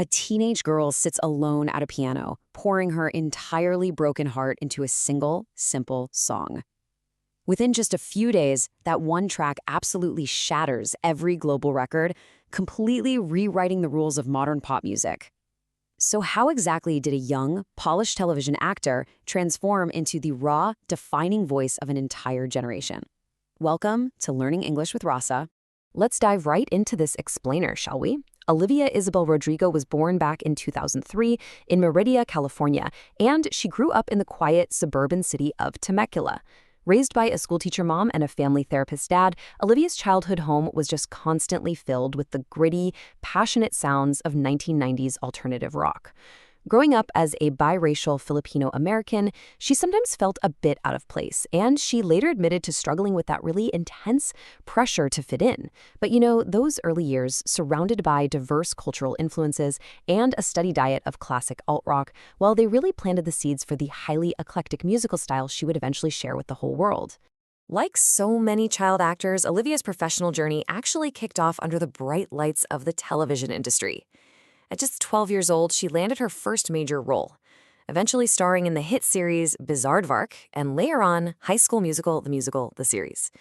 A teenage girl sits alone at a piano, pouring her entirely broken heart into a single, simple song. Within just a few days, that one track absolutely shatters every global record, completely rewriting the rules of modern pop music. So how exactly did a young, polished television actor transform into the raw, defining voice of an entire generation? Welcome to Learning English with Rassa. Let's dive right into this explainer, shall we? Olivia Isabel Rodrigo was born back in 2003 in Merida, California, and she grew up in the quiet suburban city of Temecula. Raised by a schoolteacher mom and a family therapist dad, Olivia's childhood home was just constantly filled with the gritty, passionate sounds of 1990s alternative rock. Growing up as a biracial Filipino-American, she sometimes felt a bit out of place, and she later admitted to struggling with that really intense pressure to fit in. But those early years, surrounded by diverse cultural influences and a steady diet of classic alt-rock, well, they really planted the seeds for the highly eclectic musical style she would eventually share with the whole world. Like so many child actors, Olivia's professional journey actually kicked off under the bright lights of the television industry. At just 12 years old, she landed her first major role, eventually starring in the hit series Bizaardvark and later on High School Musical, the series.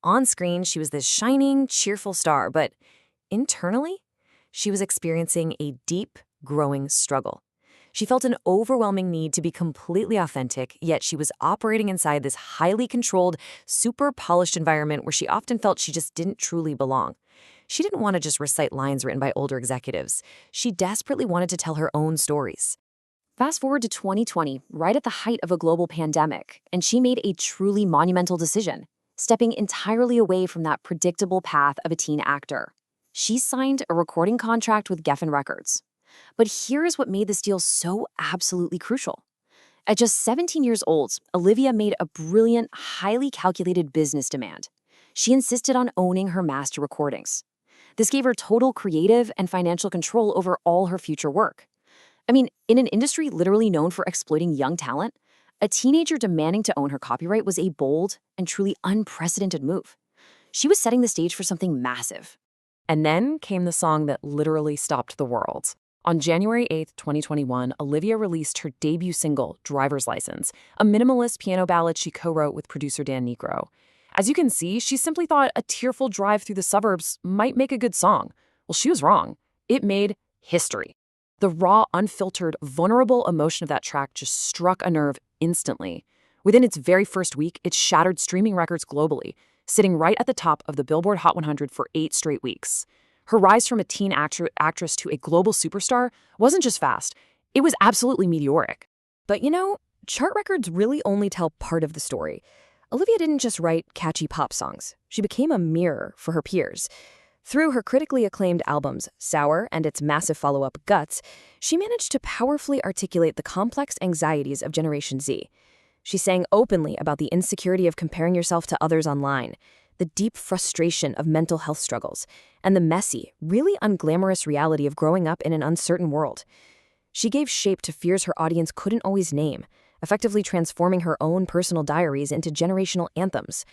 On screen, she was this shining, cheerful star, but internally, she was experiencing a deep, growing struggle. She felt an overwhelming need to be completely authentic, yet she was operating inside this highly controlled, super polished environment where she often felt she just didn't truly belong. She didn't want to just recite lines written by older executives. She desperately wanted to tell her own stories. Fast forward to 2020, right at the height of a global pandemic, and she made a truly monumental decision, stepping entirely away from that predictable path of a teen actor. She signed a recording contract with Geffen Records. But here's what made this deal so absolutely crucial. At just 17 years old, Olivia made a brilliant, highly calculated business demand. She insisted on owning her master recordings. This gave her total creative and financial control over all her future work. I mean, in an industry literally known for exploiting young talent, a teenager demanding to own her copyright was a bold and truly unprecedented move. She was setting the stage for something massive. And then came the song that literally stopped the world. On January 8, 2021, Olivia released her debut single, Driver's License, a minimalist piano ballad she co-wrote with producer Dan Negro. As you can see, she simply thought a tearful drive through the suburbs might make a good song. Well, she was wrong. It made history. The raw, unfiltered, vulnerable emotion of that track just struck a nerve instantly. Within its very first week, it shattered streaming records globally, sitting right at the top of the Billboard Hot 100 for 8 straight weeks. Her rise from a teen actress to a global superstar wasn't just fast, it was absolutely meteoric. But chart records really only tell part of the story. Olivia didn't just write catchy pop songs. She became a mirror for her peers. Through her critically acclaimed albums, Sour and its massive follow-up, Guts, she managed to powerfully articulate the complex anxieties of Generation Z. She sang openly about the insecurity of comparing yourself to others online, the deep frustration of mental health struggles, and the messy, really unglamorous reality of growing up in an uncertain world. She gave shape to fears her audience couldn't always name, effectively transforming her own personal diaries into generational anthems.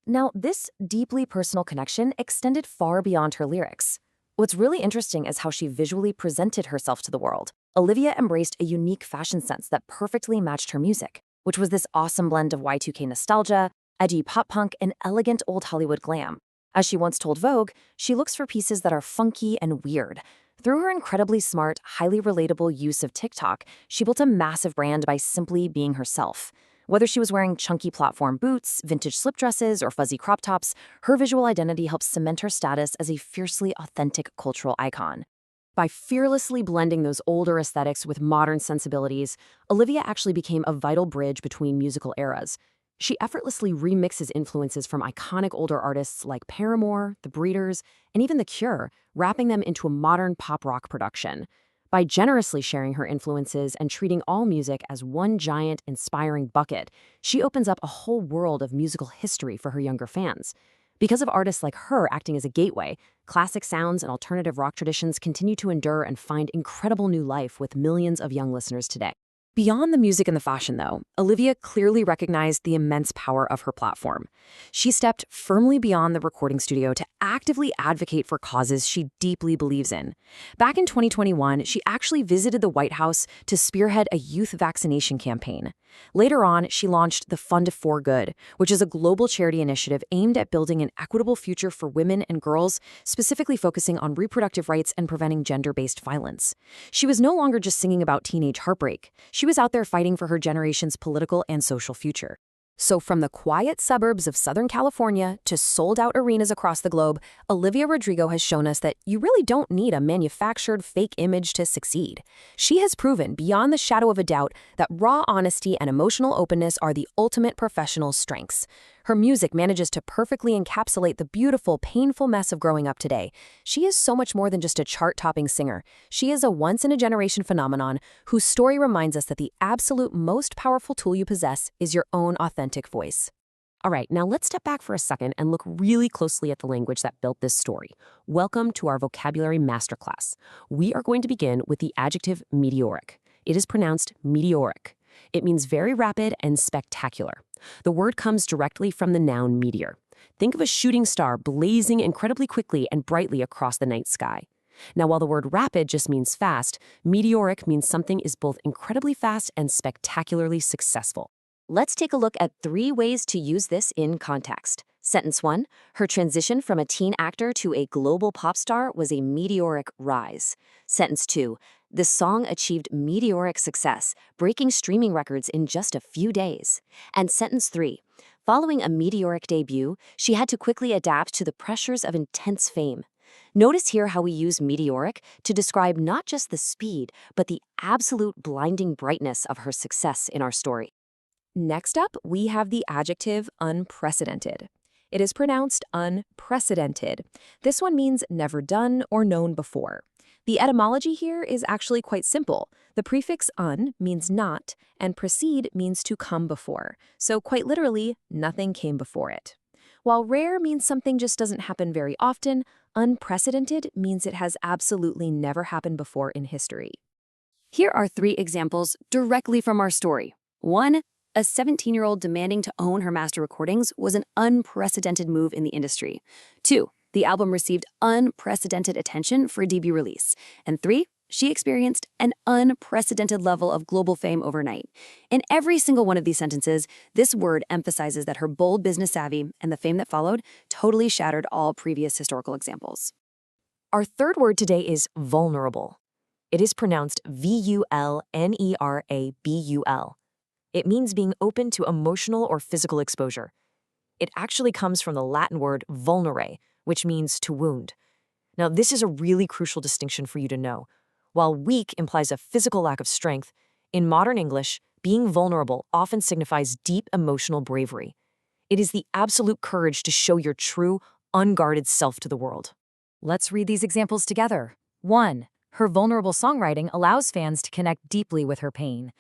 Now, this deeply personal connection extended far beyond her lyrics. What's really interesting is how she visually presented herself to the world. Olivia embraced a unique fashion sense that perfectly matched her music, which was this awesome blend of Y2K nostalgia, edgy pop-punk, and elegant old Hollywood glam. As she once told Vogue, she looks for pieces that are funky and weird. Through her incredibly smart, highly relatable use of TikTok, she built a massive brand by simply being herself. Whether she was wearing chunky platform boots, vintage slip dresses, or fuzzy crop tops, her visual identity helped cement her status as a fiercely authentic cultural icon. By fearlessly blending those older aesthetics with modern sensibilities, Olivia actually became a vital bridge between musical eras. She effortlessly remixes influences from iconic older artists like Paramore, The Breeders, and even The Cure, wrapping them into a modern pop-rock production. By generously sharing her influences and treating all music as one giant, inspiring bucket, she opens up a whole world of musical history for her younger fans. Because of artists like her acting as a gateway, classic sounds and alternative rock traditions continue to endure and find incredible new life with millions of young listeners today. Beyond the music and the fashion, though, Olivia clearly recognized the immense power of her platform. She stepped firmly beyond the recording studio to actively advocate for causes she deeply believes in. Back in 2021, she actually visited the White House to spearhead a youth vaccination campaign. Later on, she launched the Fund for Good, which is a global charity initiative aimed at building an equitable future for women and girls, specifically focusing on reproductive rights and preventing gender-based violence. She was no longer just singing about teenage heartbreak. She was out there fighting for her generation's political and social future. So from the quiet suburbs of Southern California to sold-out arenas across the globe, Olivia Rodrigo has shown us that you really don't need a manufactured fake image to succeed. She has proven beyond the shadow of a doubt that raw honesty and emotional openness are the ultimate professional strengths. Her music manages to perfectly encapsulate the beautiful, painful mess of growing up today. She is so much more than just a chart-topping singer. She is a once-in-a-generation phenomenon whose story reminds us that the absolute most powerful tool you possess is your own authentic voice. All right, now let's step back for a second and look really closely at the language that built this story. Welcome to our vocabulary masterclass. We are going to begin with the adjective meteoric. It is pronounced meteoric. It means very rapid and spectacular. The word comes directly from the noun meteor. Think of a shooting star blazing incredibly quickly and brightly across the night sky. Now, while the word rapid just means fast, meteoric means something is both incredibly fast and spectacularly successful. Let's take a look at 3 ways to use this in context. Sentence 1, her transition from a teen actor to a global pop star was a meteoric rise. Sentence 2, the song achieved meteoric success, breaking streaming records in just a few days. And sentence 3, following a meteoric debut, she had to quickly adapt to the pressures of intense fame. Notice here how we use meteoric to describe not just the speed, but the absolute blinding brightness of her success in our story. Next up, we have the adjective unprecedented. It is pronounced unprecedented. This one means never done or known before. The etymology here is actually quite simple. The prefix un means not, and precede means to come before. So quite literally, nothing came before it. While rare means something just doesn't happen very often, unprecedented means it has absolutely never happened before in history. Here are 3 examples directly from our story. 1. A 17-year-old demanding to own her master recordings was an unprecedented move in the industry. 2. The album received unprecedented attention for a debut release. And 3. She experienced an unprecedented level of global fame overnight. In every single one of these sentences, this word emphasizes that her bold business savvy and the fame that followed totally shattered all previous historical examples. Our third word today is vulnerable. It is pronounced vulnerabul. It means being open to emotional or physical exposure. It actually comes from the Latin word vulnere, which means to wound. Now, this is a really crucial distinction for you to know. While weak implies a physical lack of strength, in modern English, being vulnerable often signifies deep emotional bravery. It is the absolute courage to show your true, unguarded self to the world. Let's read these examples together. 1. Her vulnerable songwriting allows fans to connect deeply with her pain.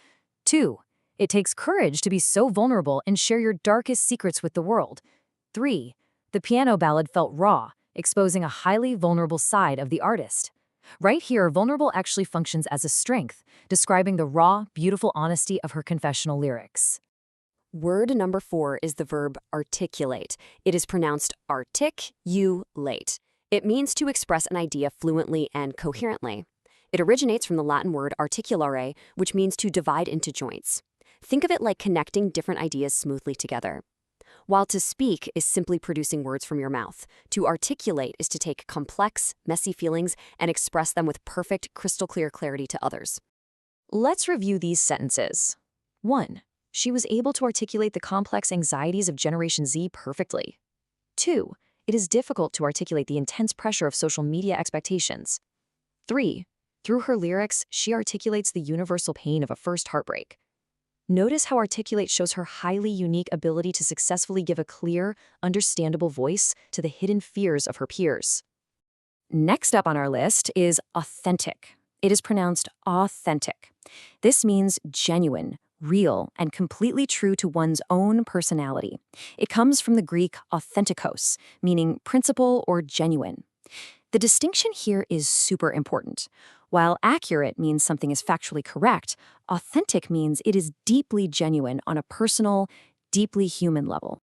2. It takes courage to be so vulnerable and share your darkest secrets with the world. 3. The piano ballad felt raw, exposing a highly vulnerable side of the artist. Right here, vulnerable actually functions as a strength, describing the raw, beautiful honesty of her confessional lyrics. Word number 4 is the verb articulate. It is pronounced articulate. It means to express an idea fluently and coherently. It originates from the Latin word articulare, which means to divide into joints. Think of it like connecting different ideas smoothly together. While to speak is simply producing words from your mouth, to articulate is to take complex, messy feelings and express them with perfect, crystal-clear clarity to others. Let's review these sentences. 1. She was able to articulate the complex anxieties of Generation Z perfectly. 2. It is difficult to articulate the intense pressure of social media expectations. 3. Through her lyrics, she articulates the universal pain of a first heartbreak. Notice how articulate shows her highly unique ability to successfully give a clear, understandable voice to the hidden fears of her peers. Next up on our list is authentic. It is pronounced authentic. This means genuine, real, and completely true to one's own personality. It comes from the Greek authentikos, meaning principle or genuine. The distinction here is super important. While accurate means something is factually correct, authentic means it is deeply genuine on a personal, deeply human level.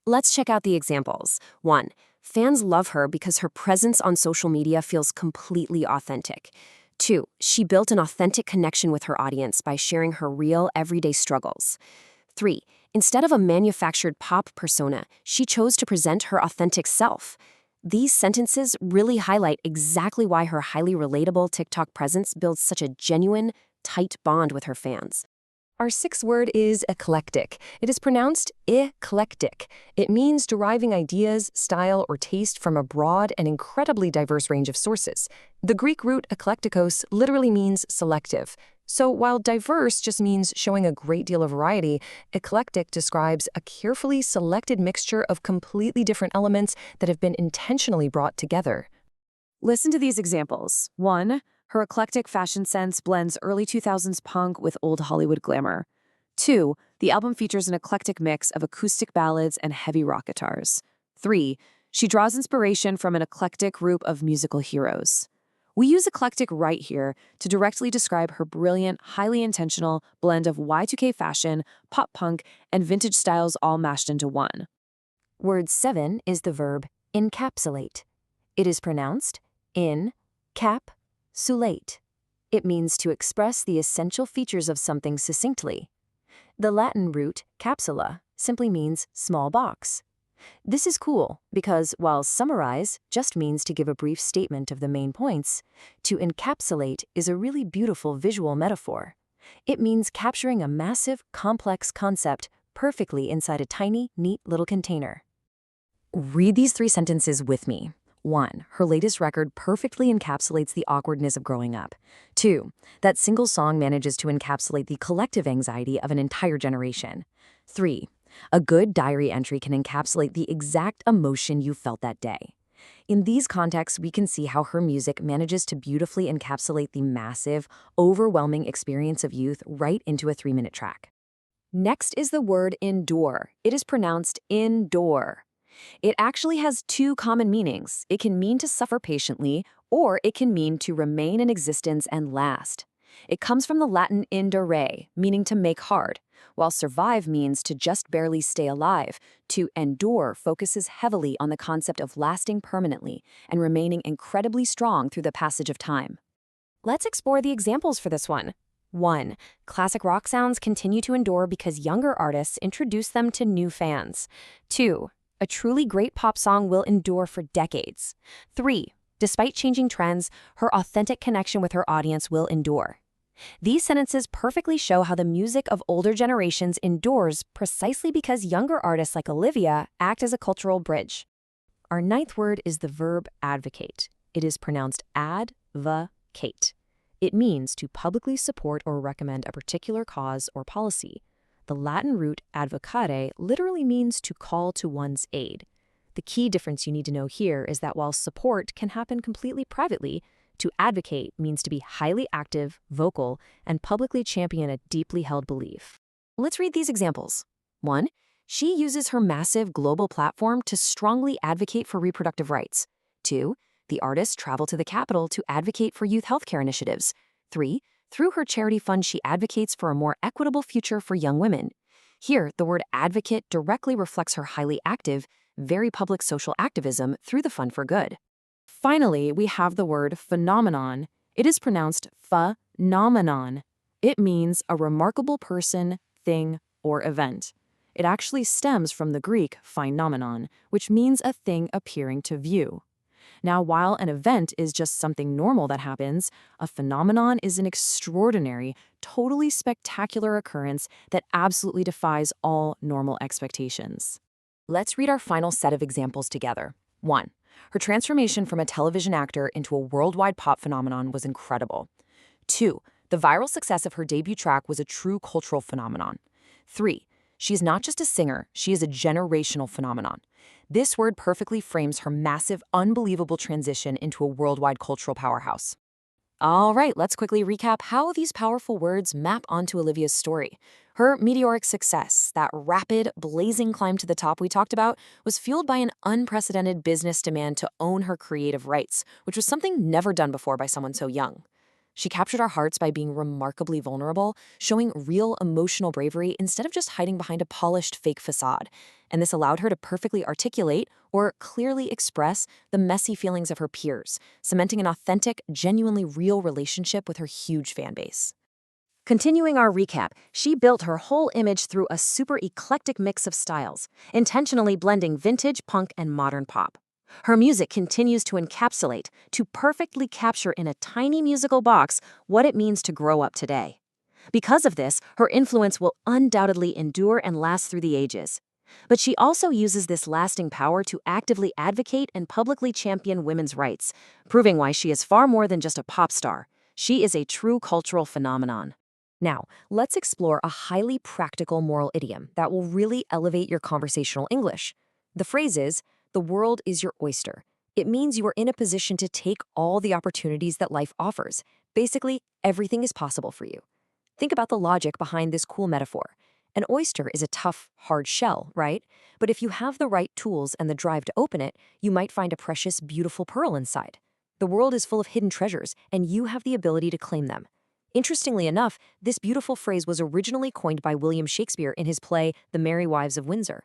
Let's check out the examples. 1. Fans love her because her presence on social media feels completely authentic. 2. She built an authentic connection with her audience by sharing her real, everyday struggles. 3. Instead of a manufactured pop persona, she chose to present her authentic self. These sentences really highlight exactly why her highly relatable TikTok presence builds such a genuine, tight bond with her fans. Our sixth word is eclectic. It is pronounced eclectic. It means deriving ideas, style, or taste from a broad and incredibly diverse range of sources. The Greek root eklektikos literally means selective. So while diverse just means showing a great deal of variety, eclectic describes a carefully selected mixture of completely different elements that have been intentionally brought together. Listen to these examples. 1. Her eclectic fashion sense blends early 2000s punk with old Hollywood glamour. 2. The album features an eclectic mix of acoustic ballads and heavy rock guitars. 3. She draws inspiration from an eclectic group of musical heroes. We use eclectic right here to directly describe her brilliant, highly intentional blend of Y2K fashion, pop punk, and vintage styles all mashed into one. Word 7 is the verb encapsulate. It is pronounced in-cap-sulate. It means to express the essential features of something succinctly. The Latin root capsula simply means small box. This is cool because while summarize just means to give a brief statement of the main points, to encapsulate is a really beautiful visual metaphor. It means capturing a massive, complex concept perfectly inside a tiny, neat little container. Read these 3 sentences with me. 1. Her latest record perfectly encapsulates the awkwardness of growing up. 2. That single song manages to encapsulate the collective anxiety of an entire generation. 3. A good diary entry can encapsulate the exact emotion you felt that day. In these contexts, we can see how her music manages to beautifully encapsulate the massive, overwhelming experience of youth right into a 3-minute track. Next is the word endure. It is pronounced indoor. It actually has 2 common meanings. It can mean to suffer patiently, or it can mean to remain in existence and last. It comes from the Latin indere, meaning to make hard, while survive means to just barely stay alive. To endure focuses heavily on the concept of lasting permanently and remaining incredibly strong through the passage of time. Let's explore the examples for this one. 1. Classic rock sounds continue to endure because younger artists introduce them to new fans. 2. A truly great pop song will endure for decades. 3. Despite changing trends, her authentic connection with her audience will endure. These sentences perfectly show how the music of older generations endures precisely because younger artists like Olivia act as a cultural bridge. Our 9th word is the verb advocate. It is pronounced advocate. It means to publicly support or recommend a particular cause or policy. The Latin root advocare literally means to call to one's aid. The key difference you need to know here is that while support can happen completely privately, to advocate means to be highly active, vocal, and publicly champion a deeply held belief. Let's read these examples. 1. She uses her massive global platform to strongly advocate for reproductive rights. 2. The artists travel to the Capitol to advocate for youth healthcare initiatives. 3. Through her charity fund, she advocates for a more equitable future for young women. Here, the word advocate directly reflects her highly active, very public social activism through the Fund for Good. Finally, we have the word phenomenon. It is pronounced phenomenon. It means a remarkable person, thing, or event. It actually stems from the Greek phenomenon, which means a thing appearing to view. Now, while an event is just something normal that happens, a phenomenon is an extraordinary, totally spectacular occurrence that absolutely defies all normal expectations. Let's read our final set of examples together. 1. Her transformation from a television actor into a worldwide pop phenomenon was incredible. 2. The viral success of her debut track was a true cultural phenomenon. 3. She is not just a singer, she is a generational phenomenon. This word perfectly frames her massive, unbelievable transition into a worldwide cultural powerhouse. All right, let's quickly recap how these powerful words map onto Olivia's story. Her meteoric success, that rapid, blazing climb to the top we talked about, was fueled by an unprecedented business demand to own her creative rights, which was something never done before by someone so young. She captured our hearts by being remarkably vulnerable, showing real emotional bravery instead of just hiding behind a polished fake facade. And this allowed her to perfectly articulate or clearly express the messy feelings of her peers, cementing an authentic, genuinely real relationship with her huge fan base. Continuing our recap, she built her whole image through a super eclectic mix of styles, intentionally blending vintage, punk, and modern pop. Her music continues to encapsulate, to perfectly capture in a tiny musical box what it means to grow up today. Because of this, her influence will undoubtedly endure and last through the ages. But she also uses this lasting power to actively advocate and publicly champion women's rights, proving why she is far more than just a pop star. She is a true cultural phenomenon. Now, let's explore a highly practical moral idiom that will really elevate your conversational English. The phrase is, "The world is your oyster." It means you are in a position to take all the opportunities that life offers. Basically, everything is possible for you. Think about the logic behind this cool metaphor. An oyster is a tough, hard shell, right? But if you have the right tools and the drive to open it, you might find a precious, beautiful pearl inside. The world is full of hidden treasures, and you have the ability to claim them. Interestingly enough, this beautiful phrase was originally coined by William Shakespeare in his play The Merry Wives of Windsor.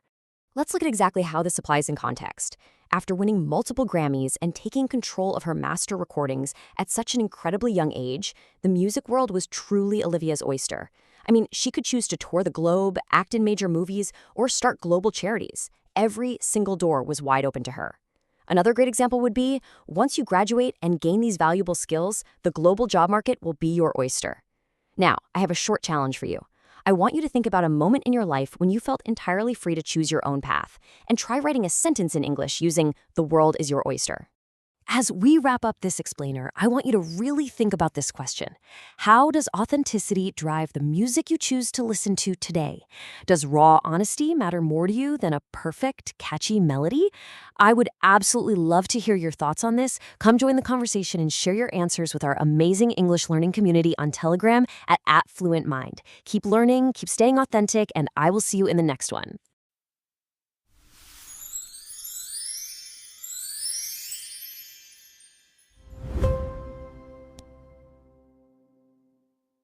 Let's look at exactly how this applies in context. After winning multiple Grammys and taking control of her master recordings at such an incredibly young age, the music world was truly Olivia's oyster. I mean, she could choose to tour the globe, act in major movies, or start global charities. Every single door was wide open to her. Another great example would be, once you graduate and gain these valuable skills, the global job market will be your oyster. Now, I have a short challenge for you. I want you to think about a moment in your life when you felt entirely free to choose your own path, and try writing a sentence in English using "the world is your oyster." As we wrap up this explainer, I want you to really think about this question. How does authenticity drive the music you choose to listen to today? Does raw honesty matter more to you than a perfect, catchy melody? I would absolutely love to hear your thoughts on this. Come join the conversation and share your answers with our amazing English learning community on Telegram at @FluentMind. Keep learning, keep staying authentic, and I will see you in the next one.